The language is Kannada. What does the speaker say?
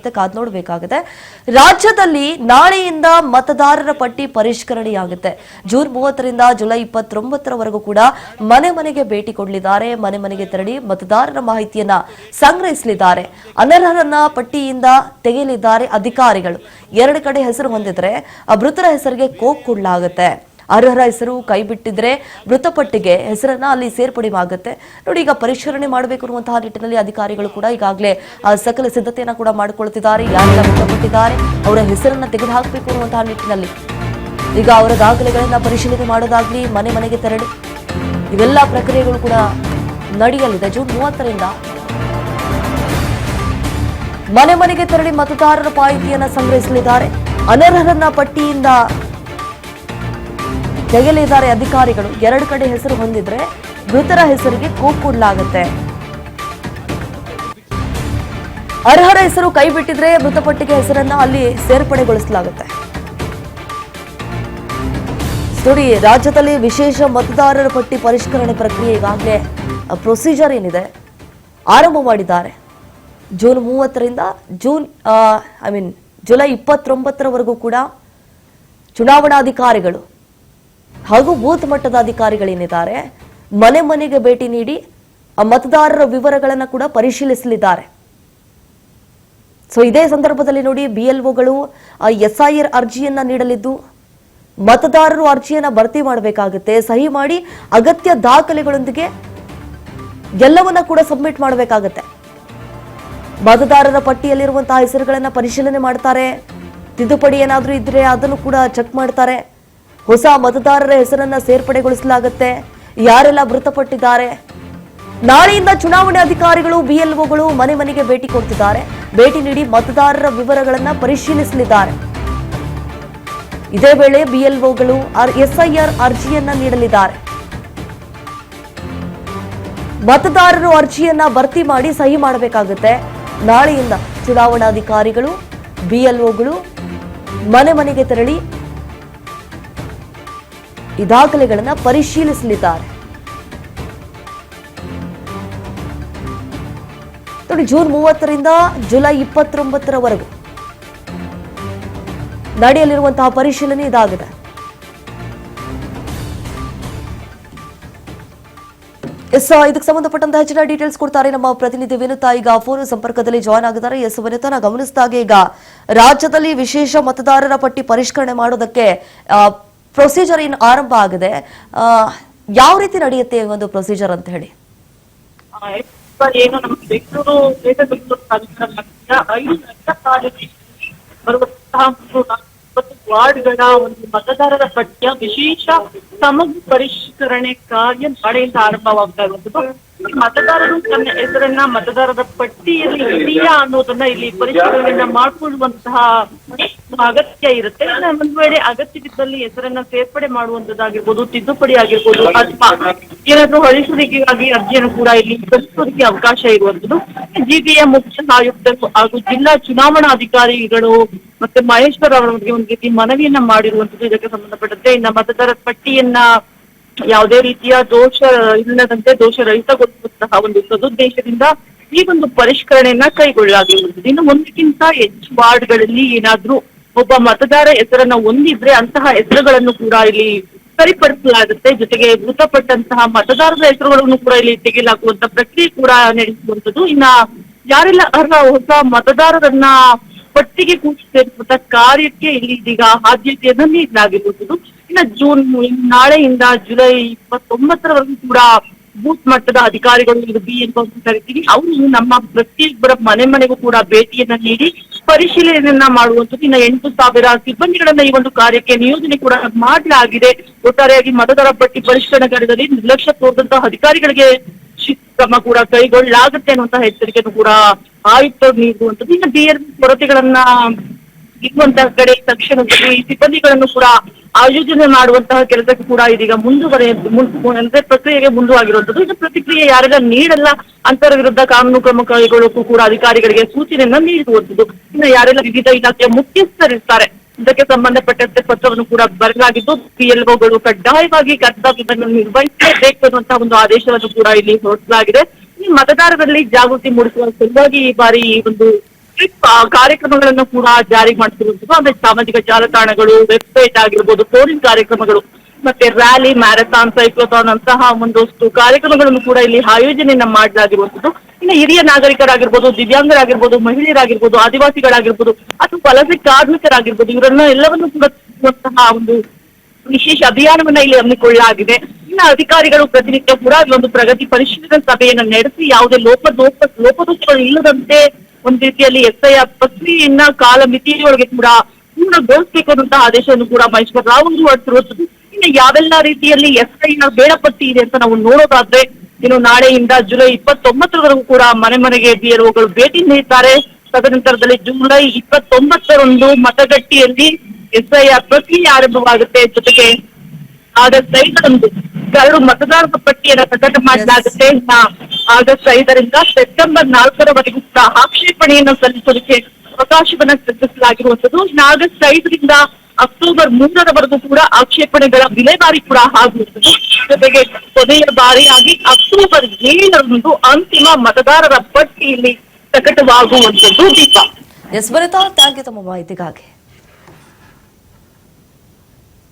ಆಗುತ್ತೆ, ಕಾದ್ ನೋಡಬೇಕಾಗುತ್ತೆ. ರಾಜ್ಯದಲ್ಲಿ ನಾಳೆಯಿಂದ ಮತದಾರರ ಪಟ್ಟಿ ಪರಿಷ್ಕರಣೆಯಾಗುತ್ತೆ. ಜೂನ್ 30ರಿಂದ ಜುಲೈ 29ರವರೆಗೂ ಕೂಡ ಮನೆ ಮನೆಗೆ ಭೇಟಿ ಕೊಡಲಿದ್ದಾರೆ. ಮನೆ ಮನೆಗೆ ತೆರಳಿ ಮತದಾರರ ಮಾಹಿತಿಯನ್ನ ಸಂಗ್ರಹಿಸಲಿದ್ದಾರೆ. ಅನರ್ಹರನ್ನ ಪಟ್ಟಿಯಿಂದ ತೆಗೆಯಲಿದ್ದಾರೆ ಅಧಿಕಾರಿಗಳು. 2 ಕಡೆ ಹೆಸರು ಹೊಂದಿದ್ರೆ ಮೃತರ ಹೆಸರಿಗೆ ಕೋಕ್ ಕೊಡಲಾಗುತ್ತೆ. ಅರ್ಹರ ಹೆಸರು ಕೈ ಬಿಟ್ಟಿದ್ರೆ ಮೃತಪಟ್ಟಿಗೆ ಹೆಸರನ್ನ ಅಲ್ಲಿ ಸೇರ್ಪಡೆಯಾಗುತ್ತೆ. ನೋಡಿ, ಈಗ ಪರಿಷ್ಕರಣೆ ಮಾಡಬೇಕು ಅನ್ನುವಂತಹ ನಿಟ್ಟಿನಲ್ಲಿ ಅಧಿಕಾರಿಗಳು ಕೂಡ ಈಗಾಗಲೇ ಸಕಲ ಸಿದ್ಧತೆಯನ್ನ ಕೂಡ ಮಾಡಿಕೊಳ್ತಿದ್ದಾರೆ. ಯಾರೆಲ್ಲ ಮೃತಪಟ್ಟಿದ್ದಾರೆ ಅವರ ಹೆಸರನ್ನ ತೆಗೆದುಹಾಕಬೇಕು ಅನ್ನುವಂತಹ ನಿಟ್ಟಿನಲ್ಲಿ ಈಗ ಅವರ ದಾಖಲೆಗಳನ್ನ ಪರಿಶೀಲನೆ ಮಾಡೋದಾಗ್ಲಿ, ಮನೆ ಮನೆಗೆ ತೆರಳಿ ಇವೆಲ್ಲ ಪ್ರಕ್ರಿಯೆಗಳು ಕೂಡ ನಡೆಯಲಿದೆ. ಜೂನ್ 30ರಿಂದ ಮನೆ ಮನೆಗೆ ತೆರಳಿ ಮತದಾರರ ಮಾಹಿತಿಯನ್ನ ಸಂಗ್ರಹಿಸಲಿದ್ದಾರೆ. ಅನರ್ಹರನ್ನ ಪಟ್ಟಿಯಿಂದ ತೆಗೆಯಲಿದ್ದಾರೆ ಅಧಿಕಾರಿಗಳು. 2 ಕಡೆ ಹೆಸರು ಹೊಂದಿದ್ರೆ ಮೃತರ ಹೆಸರಿಗೆ ಕೋಕ್ ಕೊಡಲಾಗುತ್ತೆ. ಅರ್ಹರ ಹೆಸರು ಕೈ ಬಿಟ್ಟಿದ್ರೆ ಮೃತಪಟ್ಟಿಗೆ ಹೆಸರನ್ನ ಅಲ್ಲಿ ಸೇರ್ಪಡೆಗೊಳಿಸಲಾಗುತ್ತೆ. ನೋಡಿ, ರಾಜ್ಯದಲ್ಲಿ ವಿಶೇಷ ಮತದಾರರ ಪಟ್ಟಿ ಪರಿಷ್ಕರಣೆ ಪ್ರಕ್ರಿಯೆ ಈಗಾಗಲೇ ಪ್ರೊಸೀಜರ್ ಏನಿದೆ ಆರಂಭ ಮಾಡಿದ್ದಾರೆ. ಜೂನ್ 30ರಿಂದ ಜುಲೈ 29ರವರೆಗೂ ಕೂಡ ಚುನಾವಣಾಧಿಕಾರಿಗಳು ಹಾಗೂ ಬೂತ್ ಮಟ್ಟದ ಅಧಿಕಾರಿಗಳೇನಿದ್ದಾರೆ ಮನೆ ಮನೆಗೆ ಭೇಟಿ ನೀಡಿ ಮತದಾರರ ವಿವರಗಳನ್ನು ಕೂಡ ಪರಿಶೀಲಿಸಲಿದ್ದಾರೆ. ಸೊ ಇದೇ ಸಂದರ್ಭದಲ್ಲಿ ನೋಡಿ, ಬಿಎಲ್ಒಗಳು ಎಸ್ಐಆರ್ ಅರ್ಜಿಯನ್ನ ನೀಡಲಿದ್ದು ಮತದಾರರು ಅರ್ಜಿಯನ್ನ ಭರ್ತಿ ಮಾಡಬೇಕಾಗುತ್ತೆ. ಸಹಿ ಮಾಡಿ ಅಗತ್ಯ ದಾಖಲೆಗಳೊಂದಿಗೆ ಎಲ್ಲವನ್ನ ಕೂಡ ಸಬ್ಮಿಟ್ ಮಾಡಬೇಕಾಗುತ್ತೆ. ಮತದಾರರ ಪಟ್ಟಿಯಲ್ಲಿರುವಂತಹ ಹೆಸರುಗಳನ್ನ ಪರಿಶೀಲನೆ ಮಾಡ್ತಾರೆ. ತಿದ್ದುಪಡಿ ಏನಾದರೂ ಇದ್ರೆ ಅದನ್ನು ಕೂಡ ಚೆಕ್ ಮಾಡ್ತಾರೆ. ಹೊಸ ಮತದಾರರ ಹೆಸರನ್ನ ಸೇರ್ಪಡೆಗೊಳಿಸಲಾಗುತ್ತೆ. ಯಾರೆಲ್ಲ ಮೃತಪಟ್ಟಿದ್ದಾರೆ, ನಾಳೆಯಿಂದ ಚುನಾವಣೆ ಅಧಿಕಾರಿಗಳು ಬಿಎಲ್ಒಗಳು ಮನೆ ಮನೆಗೆ ಭೇಟಿ ಕೊಡ್ತಿದ್ದಾರೆ. ಭೇಟಿ ನೀಡಿ ಮತದಾರರ ವಿವರಗಳನ್ನ ಪರಿಶೀಲಿಸಲಿದ್ದಾರೆ. ಇದೇ ವೇಳೆ ಬಿಎಲ್ಒಗಳು ಎಸ್ಐಆರ್ ಅರ್ಜಿಯನ್ನ ನೀಡಲಿದ್ದಾರೆ. ಮತದಾರರು ಅರ್ಜಿಯನ್ನ ಭರ್ತಿ ಮಾಡಿ ಸಹಿ ಮಾಡಬೇಕಾಗುತ್ತೆ. ನಾಳೆಯಿಂದ ಚುನಾವಣಾಧಿಕಾರಿಗಳು ಬಿಎಲ್ಒಗಳು ಮನೆ ಮನೆಗೆ ತೆರಳಿ ಈ ದಾಖಲೆಗಳನ್ನು ಪರಿಶೀಲಿಸಲಿದ್ದಾರೆ. ನೋಡಿ, ಜೂನ್ 30ರಿಂದ ಜುಲೈ 29ರವರೆಗೂ ನಡೆಯಲಿರುವಂತಹ ಪರಿಶೀಲನೆ ಇದಾಗಿದೆ. ಇದಕ್ಕೆ ಸಂಬಂಧಪಟ್ಟಂತಹ ಹೆಚ್ಚಿನ ಡೀಟೇಲ್ಸ್ ಕೊಡ್ತಾರೆ ನಮ್ಮ ಪ್ರತಿನಿಧಿ ವಿನುತಾ. ಈಗ ಫೋನ್ ಸಂಪರ್ಕದಲ್ಲಿ ಜಾಯ್ನ್ ಆಗಿದ್ದಾರೆ. ವಿನುತಾ, ನಾವು ಗಮನಿಸಿದಾಗ ಈಗ ರಾಜ್ಯದಲ್ಲಿ ವಿಶೇಷ ಮತದಾರರ ಪಟ್ಟಿ ಪರಿಷ್ಕರಣೆ ಮಾಡೋದಕ್ಕೆ ಪ್ರೊಸೀಜರ್ ಏನು ಆರಂಭ ಆಗಿದೆ. ಯಾವ ರೀತಿ ನಡೆಯುತ್ತೆ ಒಂದು ಪ್ರೊಸೀಜರ್ ಅಂತ ಹೇಳಿ? ಏನು ನಮ್ಮ ಬೆಂಗಳೂರು ಬರುವಂತಹ ವಾರ್ಡ್ಗಳ ಒಂದು ಮತದಾರರ ಪಟ್ಟಿಯ ವಿಶೇಷ ಸಮಗ್ರ ಪರಿಷ್ಕರಣೆ ಕಾರ್ಯ ನಾಳೆಯಿಂದ ಆರಂಭವಾಗ್ತಾ ಇರುವಂತದ್ದು. ಮತದಾರರು ತನ್ನ ಹೆಸರನ್ನ ಮತದಾರರ ಪಟ್ಟಿಯಲ್ಲಿ ಇದೆಯಾ ಅನ್ನೋದನ್ನ ಇಲ್ಲಿ ಪರಿಷ್ಕರಣೆಯನ್ನ ಮಾಡಿಕೊಳ್ಳುವಂತಹ ಅಗತ್ಯ ಇರುತ್ತೆ. ಒಂದ್ ವೇಳೆ ಅಗತ್ಯವಿದ್ದಲ್ಲಿ ಹೆಸರನ್ನ ಸೇರ್ಪಡೆ ಮಾಡುವಂತದ್ದಾಗಿರ್ಬೋದು, ತಿದ್ದುಪಡಿ ಆಗಿರ್ಬೋದು, ಅಥವಾ ಏನಾದ್ರೂ ಅಳಿಸುವಿಕೆಗಾಗಿ ಅರ್ಜಿಯನ್ನು ಕೂಡ ಇಲ್ಲಿ ಸಲ್ಲಿಸೋದಕ್ಕೆ ಅವಕಾಶ ಇರುವಂತದ್ದು. ಜಿಬಿಯ ಮುಖ್ಯ ಆಯುಕ್ತರು ಹಾಗೂ ಜಿಲ್ಲಾ ಚುನಾವಣಾಧಿಕಾರಿಗಳು ಮತ್ತೆ ಮಹೇಶ್ವರ್ ಅವರಿಗೆ ಒಂದು ರೀತಿ ಮನವಿಯನ್ನ ಮಾಡಿರುವಂತದ್ದು. ಇದಕ್ಕೆ ಸಂಬಂಧಪಟ್ಟಂತೆ ಇನ್ನ ಮತದಾರರ ಪಟ್ಟಿಯನ್ನ ಯಾವುದೇ ರೀತಿಯ ದೋಷ ಇಲ್ಲದಂತೆ ದೋಷರಹಿತಗೊಳಿಸುವಂತಹ ಒಂದು ಸದುದ್ದೇಶದಿಂದ ಈ ಒಂದು ಪರಿಷ್ಕರಣೆಯನ್ನ ಕೈಗೊಳ್ಳಲಾಗಿರುವುದು. ಇನ್ನು ಒಂದಕ್ಕಿಂತ ಹೆಚ್ಚು ವಾರ್ಡ್ಗಳಲ್ಲಿ ಏನಾದ್ರೂ ಒಬ್ಬ ಮತದಾರ ಹೆಸರನ್ನ ಹೊಂದಿದ್ರೆ ಅಂತಹ ಹೆಸರುಗಳನ್ನು ಕೂಡ ಇಲ್ಲಿ ಸರಿಪಡಿಸಲಾಗುತ್ತೆ. ಜೊತೆಗೆ ಮೃತಪಟ್ಟಂತಹ ಮತದಾರರ ಹೆಸರುಗಳನ್ನು ಕೂಡ ಇಲ್ಲಿ ತೆಗೆಯಲಾಗುವಂತ ಪ್ರಕ್ರಿಯೆ ಕೂಡ ನಡೆಸುವಂತದ್ದು. ಇನ್ನ ಯಾರೆಲ್ಲ ಹೊಸ ಮತದಾರರನ್ನ ಪಟ್ಟಿಗೆ ಸೇರಿಸುವಂತ ಕಾರ್ಯಕ್ಕೆ ಇಲ್ಲಿ ಇದೀಗ ಆದ್ಯತೆಯನ್ನ ನೀಡಲಾಗಿರುವುದು. ಇನ್ನು ನಾಳೆಯಿಂದ ಜುಲೈ 29ರವರೆಗೂ ಕೂಡ ಬೂತ್ ಮಟ್ಟದ ಅಧಿಕಾರಿಗಳು ಇದು BNO ಅಂತ ಕರಿತೀವಿ, ಅವರು ನಮ್ಮ ಪ್ರತಿಯೊಬ್ಬರ ಮನೆ ಮನೆಗೂ ಕೂಡ ಭೇಟಿಯನ್ನ ನೀಡಿ ಪರಿಶೀಲನೆಯನ್ನ ಮಾಡುವಂಥದ್ದು. ಇನ್ನು 8,000 ಸಿಬ್ಬಂದಿಗಳನ್ನ ಈ ಒಂದು ಕಾರ್ಯಕ್ಕೆ ನಿಯೋಜನೆ ಕೂಡ ಮಾಡಲಾಗಿದೆ. ಒಟ್ಟಾರೆಯಾಗಿ ಮತದಾರ ಪಟ್ಟಿ ಪರಿಷ್ಕರಣೆ ಕಾರ್ಯದಲ್ಲಿ ನಿರ್ಲಕ್ಷ್ಯ ತೋರಿದಂತಹ ಅಧಿಕಾರಿಗಳಿಗೆ ಕ್ರಮ ಕೂಡ ಕೈಗೊಳ್ಳಲಾಗುತ್ತೆ ಅನ್ನುವಂತಹ ಎಚ್ಚರಿಕೆಯನ್ನು ಕೂಡ ಆಯುಕ್ತರು ನೀಡುವಂಥದ್ದು. ಇನ್ನು BRB ಕೊರತೆಗಳನ್ನ ಇರುವಂತಹ ಕಡೆ ತಕ್ಷಣದಲ್ಲಿ ಸಿಬ್ಬಂದಿಗಳನ್ನು ಕೂಡ ಆಯೋಜನೆ ಮಾಡುವಂತಹ ಕೆಲಸಕ್ಕೆ ಕೂಡ ಇದೀಗ ಅಂದ್ರೆ ಪ್ರಕ್ರಿಯೆಗೆ ಮುಂದುವರಿರುವಂತದ್ದು. ಇದು ಪ್ರತಿಕ್ರಿಯೆ ಯಾರೆಲ್ಲ ನೀಡಲ್ಲ ಅಂತರ ವಿರುದ್ಧ ಕಾನೂನು ಕ್ರಮ ಕೈಗೊಳ್ಳೋಕ್ಕೂ ಕೂಡ ಅಧಿಕಾರಿಗಳಿಗೆ ಸೂಚನೆಯನ್ನ ನೀಡುವಂಥದ್ದು. ಇನ್ನು ಯಾರೆಲ್ಲ ವಿವಿಧ ಇಲಾಖೆಯ ಮುಖ್ಯಸ್ಥರಿರ್ತಾರೆ ಇದಕ್ಕೆ ಸಂಬಂಧಪಟ್ಟಂತೆ ಪತ್ರವನ್ನು ಕೂಡ ಬರೆಯಲಾಗಿದ್ದು, PLOಗಳು ಕಡ್ಡಾಯವಾಗಿ ಕರ್ತವ್ಯವನ್ನು ನಿರ್ವಹಿಸಲೇಬೇಕು ಅನ್ನುವಂತಹ ಒಂದು ಆದೇಶವನ್ನು ಕೂಡ ಇಲ್ಲಿ ಹೊರಡಿಸಲಾಗಿದೆ. ಈ ಮತದಾರರಲ್ಲಿ ಜಾಗೃತಿ ಮೂಡಿಸುವ ಸಲುವಾಗಿ ಈ ಬಾರಿ ಈ ಒಂದು ಕಾರ್ಯಕ್ರಮಗಳನ್ನು ಕೂಡ ಜಾರಿ ಮಾಡ್ತಿರುವಂತದ್ದು. ಅಂದ್ರೆ ಸಾಮಾಜಿಕ ಜಾಲತಾಣಗಳು, ವೆಬ್ಸೈಟ್ ಆಗಿರ್ಬೋದು, ಫೋನಿನ್ ಕಾರ್ಯಕ್ರಮಗಳು, ಮತ್ತೆ ರ್ಯಾಲಿ, ಮ್ಯಾರಥಾನ್, ಸೈಕ್ಲೋಥಾನ್ ಅಂತಹ ಒಂದಷ್ಟು ಕಾರ್ಯಕ್ರಮಗಳನ್ನು ಕೂಡ ಇಲ್ಲಿ ಆಯೋಜನೆಯನ್ನ ಮಾಡಲಾಗಿರುವಂತದ್ದು. ಇನ್ನು ಹಿರಿಯ ನಾಗರಿಕರಾಗಿರ್ಬೋದು, ದಿವ್ಯಾಂಗರಾಗಿರ್ಬೋದು, ಮಹಿಳೆಯರಾಗಿರ್ಬೋದು, ಆದಿವಾಸಿಗಳಾಗಿರ್ಬೋದು ಅಥವಾ ವಲಸೆ ಕಾರ್ಮಿಕರಾಗಿರ್ಬೋದು, ಇವರನ್ನ ಎಲ್ಲವನ್ನು ಕೂಡ ತರುವಂತಹ ಒಂದು ವಿಶೇಷ ಅಭಿಯಾನವನ್ನ ಇಲ್ಲಿ ಹಮ್ಮಿಕೊಳ್ಳಲಾಗಿದೆ. ಇನ್ನು ಅಧಿಕಾರಿಗಳು ಪ್ರತಿನಿತ್ಯ ಕೂಡ ಈ ಒಂದು ಪ್ರಗತಿ ಪರಿಶೀಲನಾ ಸಭೆಯನ್ನ ನಡೆಸಿ ಯಾವುದೇ ಲೋಪದೋಷಗಳು ಇಲ್ಲದಂತೆ ಒಂದು ರೀತಿಯಲ್ಲಿ ಎಸ್ಐಆರ್ ಪ್ರಕ್ರಿಯೆಯನ್ನ ಕಾಲಮಿತಿಯೊಳಗೆ ಕೂಡ ಪೂರ್ಣಗೊಳಿಸಬೇಕು ಅನ್ನುವಂತಹ ಆದೇಶವನ್ನು ಕೂಡ ಮಹೇಶ್ವರ ರಾವ್ ಅವರು ಹೊರಡಿಸಿರುವಂತದ್ದು. ಇನ್ನು ಯಾವೆಲ್ಲ ರೀತಿಯಲ್ಲಿ ಎಸ್ಐಆರ್ ಬೇಡಪಟ್ಟಿ ಇದೆ ಅಂತ ನಾವು ನೋಡೋದಾದ್ರೆ, ಇನ್ನು ನಾಳೆಯಿಂದ ಜುಲೈ 29ರವರೆಗೂ ಕೂಡ ಮನೆ ಮನೆಗೆ ಬಿಎಲ್ಒಗಳು ಭೇಟಿ ನೀಡುತ್ತಾರೆ. ತದನಂತರದಲ್ಲಿ ಜುಲೈ 29ರಂದು ಮತಗಟ್ಟೆಯಲ್ಲಿ ಎಸ್ಐಆರ್ ಪ್ರಕ್ರಿಯೆ ಆರಂಭವಾಗುತ್ತೆ. ಜೊತೆಗೆ ಆಗಸ್ಟ್ 5ರಂದು ಕರಡು ಮತದಾರರ ಪಟ್ಟಿಯನ್ನು ಪ್ರಕಟ ಮಾಡಲಾಗುತ್ತೆ. ಆಗಸ್ಟ್ 5ರಿಂದ ಸೆಪ್ಟೆಂಬರ್ 4ರವರೆಗೂ ಕೂಡ ಆಕ್ಷೇಪಣೆಯನ್ನು ಸಲ್ಲಿಸೋದಕ್ಕೆ ಅವಕಾಶವನ್ನ ಕಲ್ಪಿಸಲಾಗಿರುವಂತದ್ದು. ಇನ್ನು ಆಗಸ್ಟ್ 5ರಿಂದ ಅಕ್ಟೋಬರ್ 3ರವರೆಗೂ ಕೂಡ ಆಕ್ಷೇಪಣೆಗಳ ವಿಲೇವಾರಿ ಕೂಡ ಆಗುವಂಥದ್ದು. ಜೊತೆಗೆ ಕೊನೆಯ ಬಾರಿಯಾಗಿ ಅಕ್ಟೋಬರ್ 7ರಂದು ಅಂತಿಮ ಮತದಾರರ ಪಟ್ಟಿಯಲ್ಲಿ ಪ್ರಕಟವಾಗುವಂಥದ್ದು. Deepa, S Vanitha, thank you ತಮ್ಮ ಮಾಹಿತಿಗಾಗಿ.